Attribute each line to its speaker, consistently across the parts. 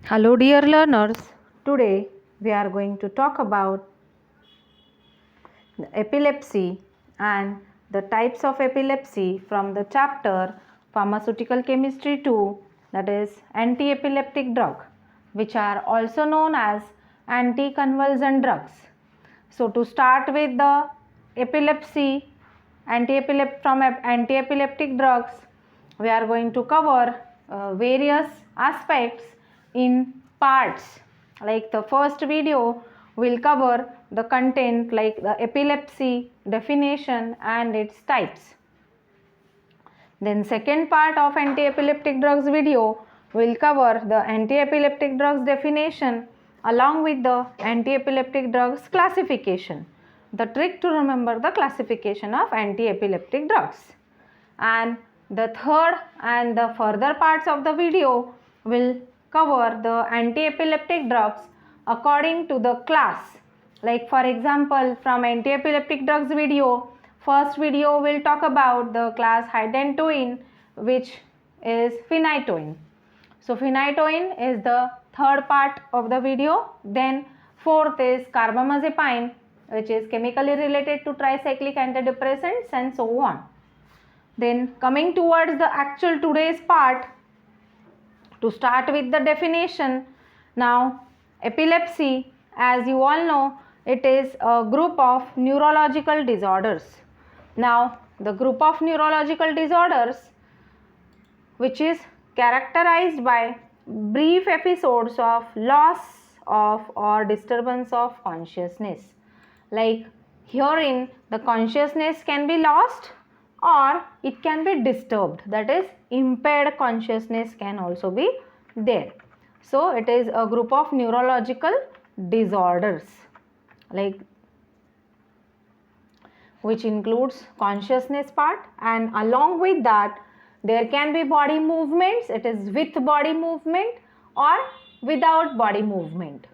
Speaker 1: Hello dear learners, today we are going to talk about epilepsy and the types of epilepsy from the chapter Pharmaceutical Chemistry 2, that is anti-epileptic drug, which are also known as anticonvulsant drugs. So to start with the epilepsy, anti-epileptic drugs, we are going to cover various aspects in parts. Like the first video will cover the content like the epilepsy definition and its types. Then second part of anti-epileptic drugs video will cover the anti-epileptic drugs definition along with the anti-epileptic drugs classification. The trick to remember the classification of anti-epileptic drugs. And the third and the further parts of the video will cover the anti-epileptic drugs according to the class. Like for example, from anti-epileptic drugs video, first video will talk about the class hydantoin, which is phenytoin. So phenytoin is the third part of the video. Then fourth is carbamazepine, which is chemically related to tricyclic antidepressants and so on. Then coming towards the actual today's part, to start with the definition. Now epilepsy, as you all know, it is a group of neurological disorders. Now the group of neurological disorders which is characterized by brief episodes of loss of or disturbance of consciousness. Like herein the consciousness can be lost or it can be disturbed, that is impaired consciousness can also be there. So it is a group of neurological disorders like which includes consciousness part, and along with that there can be body movements, it is with body movement or without body movement.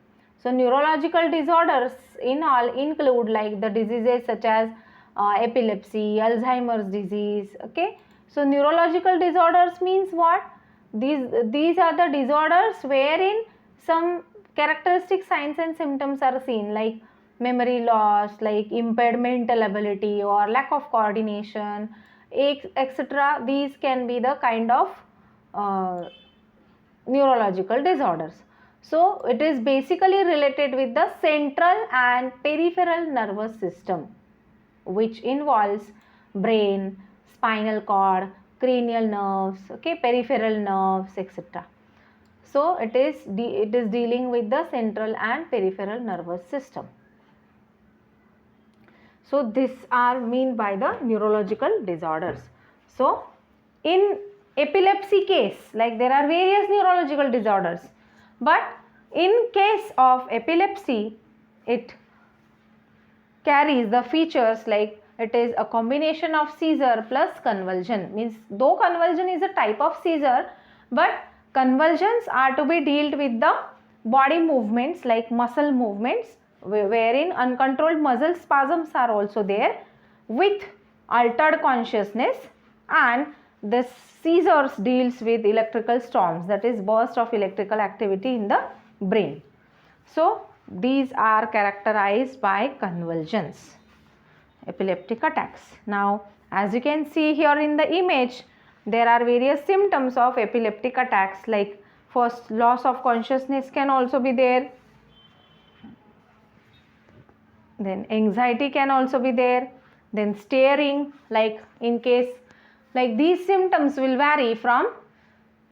Speaker 1: So neurological disorders in all include like the diseases such as epilepsy, Alzheimer's disease. Okay, so neurological disorders means what? These are the disorders wherein some characteristic signs and symptoms are seen, like memory loss, like impaired mental ability or lack of coordination, etc. These can be the kind of neurological disorders. So it is basically related with the central and peripheral nervous system, which involves brain, spinal cord, cranial nerves, okay, peripheral nerves, etc. So it is dealing with the central and peripheral nervous system. So this are mean by the neurological disorders. So in epilepsy case, like there are various neurological disorders, but in case of epilepsy, it carries the features like it is a combination of seizure plus convulsion. Means though convulsion is a type of seizure, but convulsions are to be dealt with the body movements like muscle movements, wherein uncontrolled muscle spasms are also there with altered consciousness, and the seizures deals with electrical storms, that is burst of electrical activity in the brain. So these are characterized by convulsions, epileptic attacks. Now as you can see here in the image, there are various symptoms of epileptic attacks, like first loss of consciousness can also be there, then anxiety can also be there, then staring, like in case like these symptoms will vary from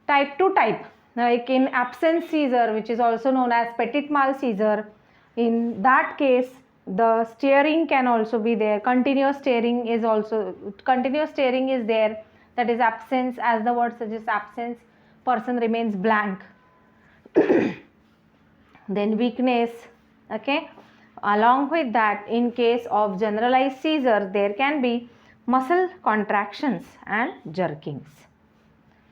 Speaker 1: type to type. Like in absence seizure, which is also known as petit mal seizure, in that case the staring can also be there, continuous staring is there, that is absence, as the word suggests, absence, person remains blank. Then weakness, okay. Along with that, in case of generalized seizure, there can be muscle contractions and jerkings.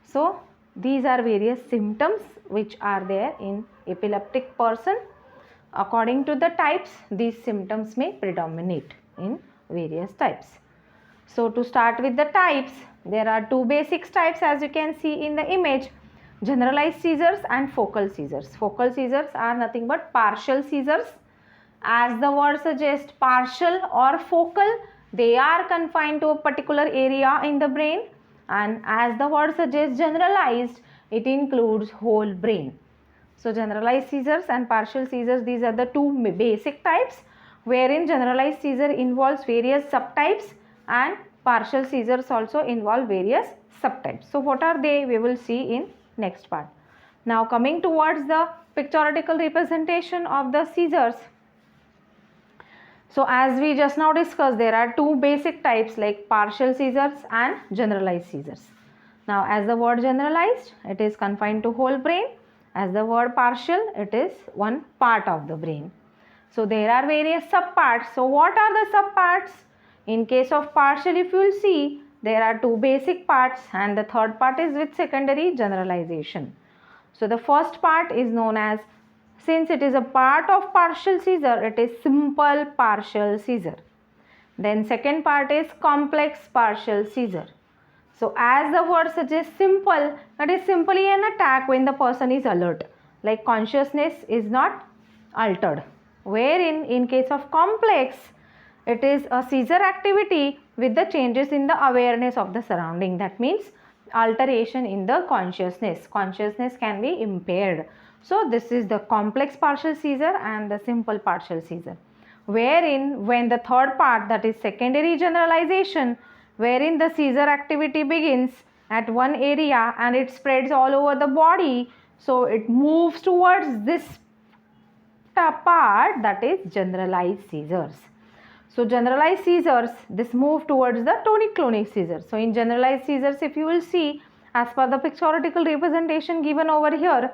Speaker 1: So these are various symptoms which are there in epileptic person. According to the types, these symptoms may predominate in various types. So to start with the types, there are two basic types as you can see in the image. generalized seizures and focal seizures. Focal seizures are nothing but partial seizures. As the word suggests, partial or focal, they are confined to a particular area in the brain, and as the word suggests, generalized, it includes whole brain. So generalized seizures and partial seizures, these are the two basic types, wherein generalized seizure involves various subtypes and partial seizures also involve various subtypes. So what are they? We will see in next part. Now coming towards the pictorial representation of the seizures. So as we just now discussed, there are two basic types like partial seizures and generalized seizures. Now as the word generalized, it is confined to whole brain. As the word partial, it is one part of the brain. So there are various subparts. So what are the subparts? In case of partial, if you will see, there are two basic parts and the third part is with secondary generalization. So the first part is known as, since it is a part of partial seizure, it is simple partial seizure. Then second part is complex partial seizure. So as the word suggests, simple, that is simply an attack when the person is alert, like consciousness is not altered. Wherein in case of complex, it is a seizure activity with the changes in the awareness of the surrounding. That means alteration in the consciousness. Consciousness can be impaired. So this is the complex partial seizure and the simple partial seizure. Wherein when the third part, that is secondary generalization, wherein the seizure activity begins at one area and it spreads all over the body. So it moves towards this part, that is generalized seizures. So generalized seizures, this move towards the tonic-clonic seizures. So in generalized seizures, if you will see, as per the pictorial representation given over here,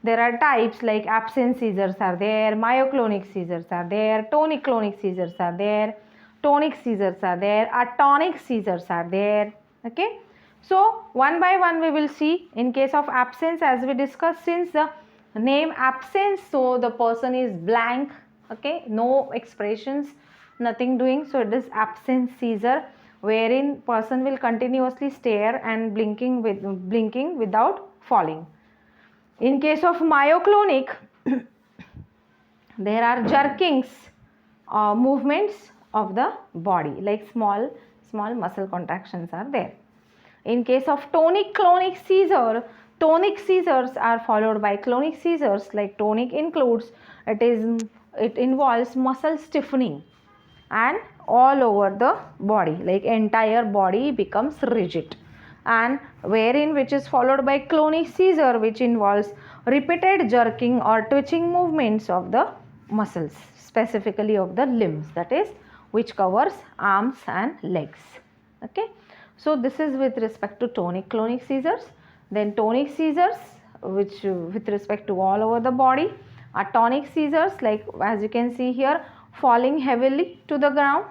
Speaker 1: there are types like absence seizures are there, myoclonic seizures are there, tonic-clonic seizures are there, tonic seizures are there, atonic seizures are there. Okay. So one by one we will see. In case of absence, as we discussed, since the name absence, so the person is blank. Okay, no expressions, nothing doing. So it is absence seizure, wherein person will continuously stare and blinking without falling. In case of myoclonic, there are jerkings, movements of the body, like small muscle contractions are there. In case of tonic-clonic seizure, tonic seizures are followed by clonic seizures. Like tonic includes, it involves muscle stiffening and all over the body, like entire body becomes rigid, and wherein which is followed by clonic seizure, which involves repeated jerking or twitching movements of the muscles, specifically of the limbs, that is which covers arms and legs. Okay, so this is with respect to tonic-clonic seizures. Then tonic seizures, which with respect to all over the body. Atonic seizures, like as you can see here, falling heavily to the ground,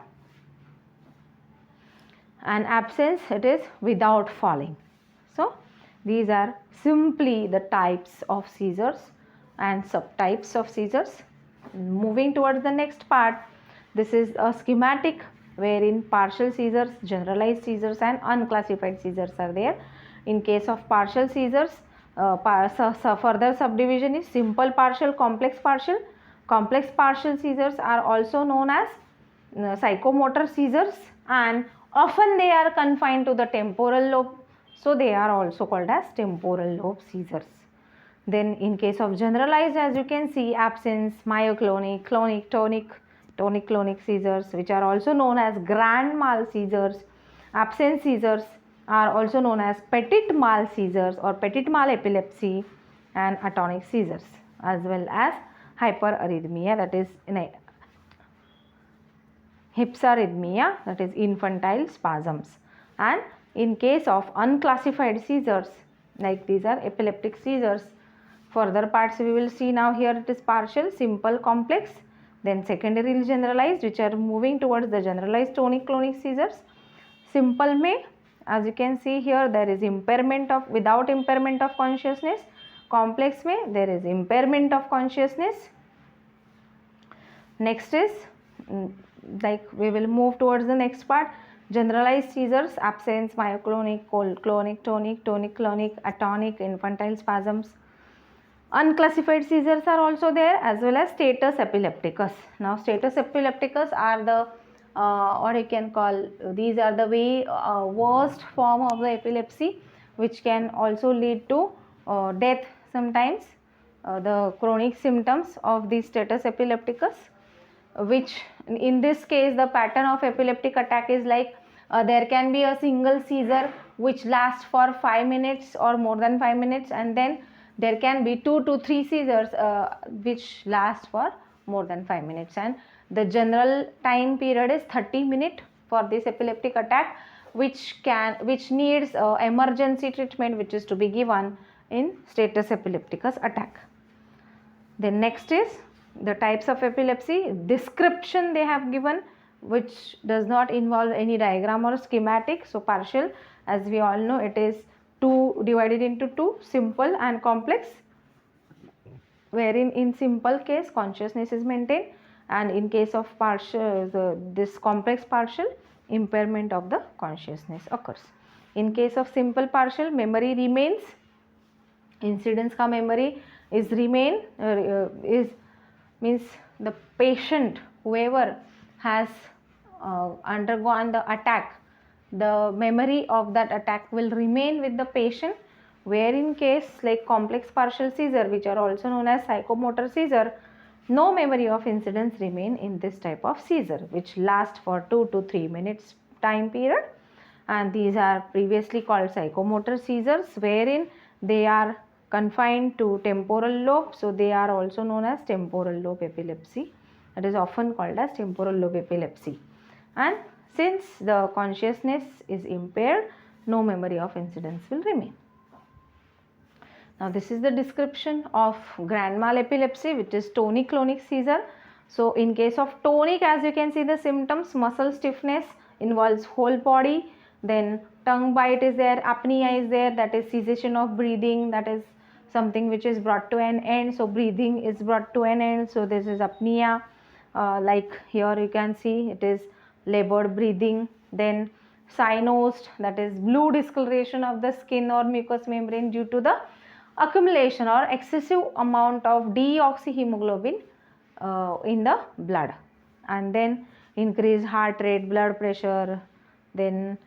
Speaker 1: and absence, it is without falling. So these are simply the types of seizures and subtypes of seizures. Moving towards the next part, this is a schematic wherein partial seizures, generalized seizures and unclassified seizures are there. In case of partial seizures, further subdivision is simple partial, complex partial. Complex partial seizures are also known as psychomotor seizures, and often they are confined to the temporal lobe, so they are also called as temporal lobe seizures. Then in case of generalized, as you can see, absence, myoclonic, clonic, tonic-clonic seizures, which are also known as grand mal seizures. Absence seizures are also known as petit mal seizures or petit mal epilepsy, and atonic seizures, as well as hyperarrhythmia, that is hypsarrhythmia, that is infantile spasms. And in case of unclassified seizures, like these are epileptic seizures. Further parts we will see now. Here it is partial, simple, complex, then secondary generalized, which are moving towards the generalized tonic-clonic seizures. Simple may, as you can see here, there is impairment of, without impairment of consciousness. Complex may, there is impairment of consciousness. Next is, like we will move towards the next part, Generalized seizures, absence, myoclonic, clonic, tonic, tonic-clonic, atonic, infantile spasms. Unclassified seizures are also there, as well as status epilepticus. Now status epilepticus are the or you can call, these are the way worst form of the epilepsy, which can also lead to death sometimes. The chronic symptoms of the status epilepticus, which in this case the pattern of epileptic attack is like there can be a single seizure which lasts for 5 minutes or more than 5 minutes, and then there can be 2 to 3 seizures which last for more than 5 minutes, and the general time period is 30 minutes for this epileptic attack, which needs emergency treatment, which is to be given in status epilepticus attack. Then next is the types of epilepsy description they have given, which does not involve any diagram or schematic. So partial, as we all know, it is divided into two, simple and complex, wherein in simple case consciousness is maintained, and in case of partial, this complex partial, impairment of the consciousness occurs. In case of simple partial, memory remains, incidence ka memory is remain, means the patient, whoever has undergone the attack, the memory of that attack will remain with the patient, where in case like complex partial seizure, which are also known as psychomotor seizure, no memory of incidents remain in this type of seizure, which lasts for 2 to 3 minutes time period, and these are previously called psychomotor seizures, wherein they are confined to temporal lobe, so they are also known as temporal lobe epilepsy. It is often called as temporal lobe epilepsy, and since the consciousness is impaired, no memory of incidents will remain. Now this is the description of grand mal epilepsy, which is tonic-clonic seizure. So in case of tonic, as you can see the symptoms, muscle stiffness involves whole body, then tongue bite is there, apnea is there, that is cessation of breathing, that is something which is brought to an end. So breathing is brought to an end, so this is apnea. Like here you can see it is labored breathing. Then cyanosed, that is blue discoloration of the skin or mucous membrane due to the accumulation or excessive amount of deoxyhemoglobin in the blood, and then increased heart rate, blood pressure, then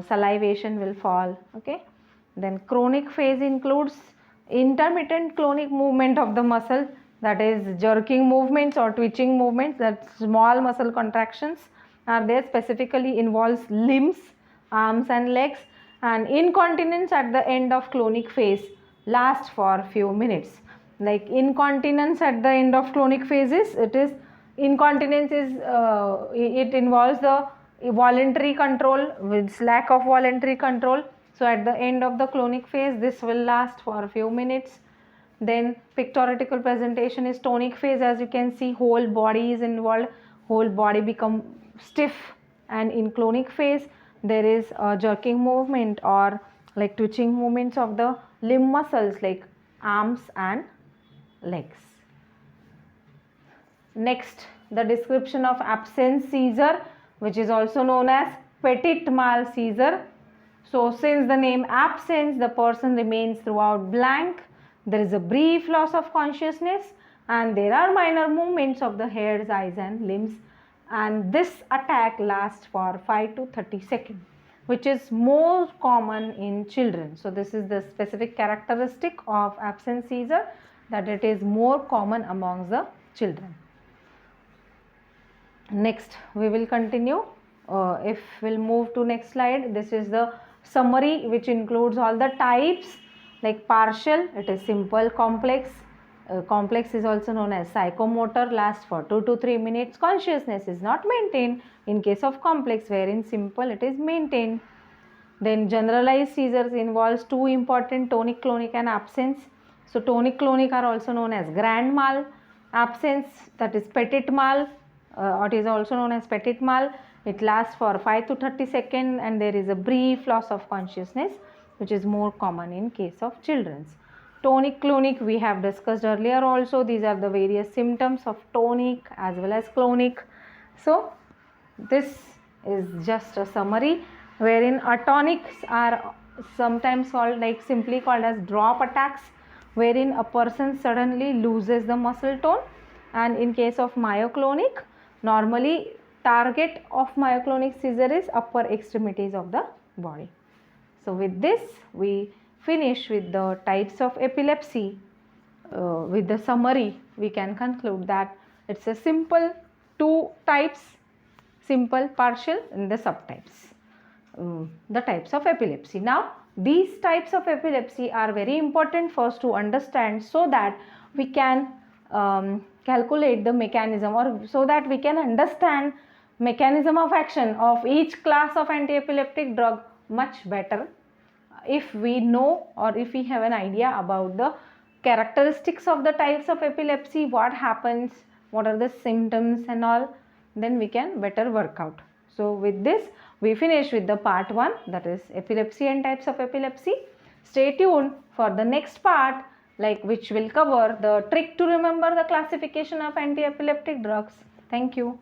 Speaker 1: salivation will fall. Okay, then chronic phase includes intermittent clonic movement of the muscle, that is jerking movements or twitching movements, that small muscle contractions are there, specifically involves limbs, arms and legs, and incontinence at the end of clonic phase lasts for few minutes. Like incontinence at the end of clonic phases, incontinence is it involves the voluntary control with lack of voluntary control. So at the end of the clonic phase, this will last for a few minutes. Then pictorial presentation is tonic phase, as you can see whole body is involved, whole body become stiff, and in clonic phase there is a jerking movement or like twitching movements of the limb muscles like arms and legs. Next, the description of absence seizure, which is also known as petit mal seizure. So since the name absence, the person remains throughout blank, there is a brief loss of consciousness, and there are minor movements of the hairs, eyes and limbs, and this attack lasts for 5 to 30 seconds, which is more common in children. So this is the specific characteristic of absence seizure, that it is more common amongst the children. Next we will continue. If we'll move to next slide, this is the summary which includes all the types. Like partial, it is simple, complex. Complex is also known as psychomotor, lasts for 2 to 3 minutes. Consciousness is not maintained in case of complex, where in simple it is maintained. Then generalized seizures involves two important, tonic, clonic and absence. So tonic, clonic are also known as grand mal. Absence, that is petit mal, it is also known as petit mal. It lasts for 5 to 30 seconds, and there is a brief loss of consciousness, which is more common in case of children. Tonic, clonic we have discussed earlier also. These are the various symptoms of tonic as well as clonic. So this is just a summary wherein atonics are sometimes called, like simply called as drop attacks, wherein a person suddenly loses the muscle tone. And in case of myoclonic, normally target of myoclonic seizure is upper extremities of the body. So with this we finish with the types of epilepsy. With the summary we can conclude that it's a simple two types, simple, partial, and the subtypes, the types of epilepsy. Now these types of epilepsy are very important for us to understand, so that we can calculate the mechanism, or so that we can understand mechanism of action of each class of anti-epileptic drug much better, if we know or if we have an idea about the characteristics of the types of epilepsy, what happens, what are the symptoms and all, then we can better work out. So with this we finish with the part 1, that is epilepsy and types of epilepsy. Stay tuned for the next part, like which will cover the trick to remember the classification of anti-epileptic drugs. Thank you.